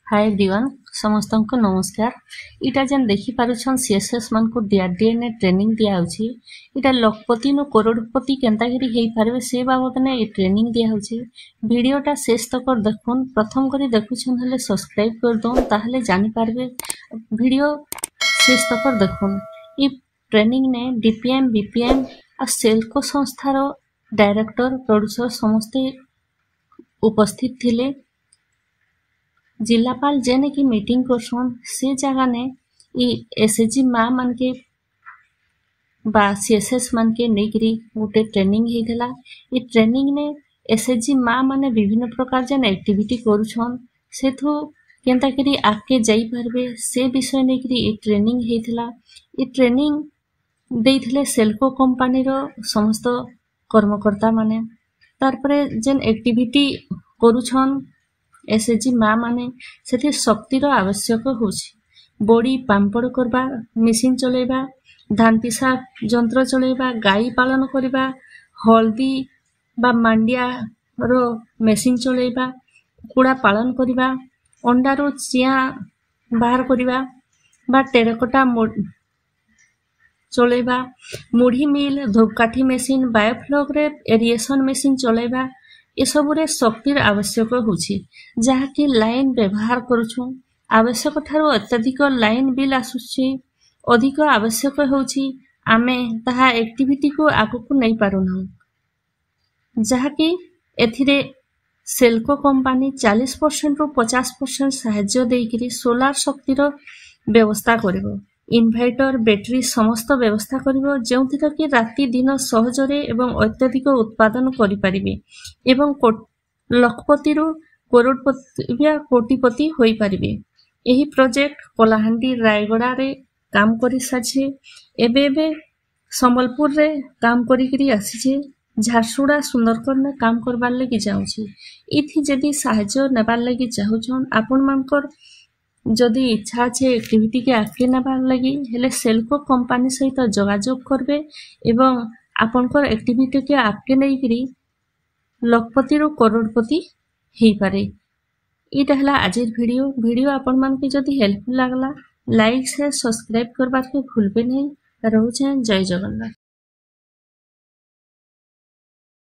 Hi everyone समस्त को नमस्कार। इटा जेन देखि पारुछन सीएसएस मान को डीआरडीए ने ट्रेनिंग दिया होछि। इटा लखपति नो करोड़पति केनता करी हेई पारबे से बाबत ने ए ट्रेनिंग दिया होछि। वीडियोटा शेष तक देखुन, प्रथम करी देखुछन हले सब्सक्राइब कर दोन ताहले जानि पारबे। वीडियो शेष तक देखुन। ई ट्रेनिंग ने डीपीएम बीपीएम आ सेल्को संस्थार डायरेक्टर प्रोड्यूसर समस्ते उपस्थित थिले। जिलापाल जेने की मीटिंग करछन से जगह ने ई एसएचजी माँ मन के बा सीएसएस मन के नेकरी गोटे ट्रेनिंग हेथला। ई ट्रेनिंग ने एसएचजी माँ माने विभिन्न प्रकार जेन एक्टिविटी करूछन सेथु केनता करी आके जाई पारबे से विषय नेकरी ई ट्रेनिंग हेथला। ई ट्रेनिंग देइथिले सेल्को कंपनी रो समस्त कर्मकर्ता माने। तारपरे जेन एक्टिविटी करूछन एसएचजी माँ माने सेठी शक्तिर आवश्यक होछि। बड़ी पांपड़ करबा, मेसिन चलेबा, धान पिसा यंत्र चलेबा, गाई पालन करबा, हल्दी बा मांडिया रो मेसिन चलेबा, कुकुड़ा पालन करबा, अंडा रो चिया बाहर करबा बा टेराकोटा चलेबा, मुढ़ी मिल, धूपकाठी मेसिन, बायोफ्लॉक रे एरिएशन मेसिन चलेबा ए सबुरे शक्तिर आवश्यक होछि। जहाँकि लाइन व्यवहार करूछु आवश्यक ठारो अत्यधिक लाइन बिल आसुछि, अधिक आवश्यक होछि आमे ताहा एक्टिविटी को आगकु नै पारुना। जहाँकि एथिरे सेल्को कंपनी 40% रो 50% सहायता देइकरी सोलार शक्तिर व्यवस्था करिवो। इन्वर्टर बैटरी समस्त व्यवस्था करिवो जेउथिर कि राति दिन सहजरे एवं अत्यधिक उत्पादन करि परिबे एवं लखपति रो करोड़पति या कोटिपति होई परिबे। एही प्रोजेक्ट कोलाहांडी रायगड़ा रे काम करि साछे। एबे संबलपुर रे काम करिकरी आसीछे। झारसुड़ा सुंदरगढ़ में काम करबार लगी जाउछि। इथि जदि सहायता नेबार लगी चाहुछन आपन मानकर जदि इच्छा छे एक्टिविटी के आके नेबार लगी हेले सेल्को कंपनी सहित जोगाजोग करबे एवं आपनकर एक्टिविटी के आके नेइकरी लखपति रो करोड़पति हेई पारे। इटा हला आजिर वीडियो आपन मान के जदि हेल्पफुल लागला लाइक से सब्सक्राइब करबार के भूलबे नहीं। रहउछे जय जगन्नाथ।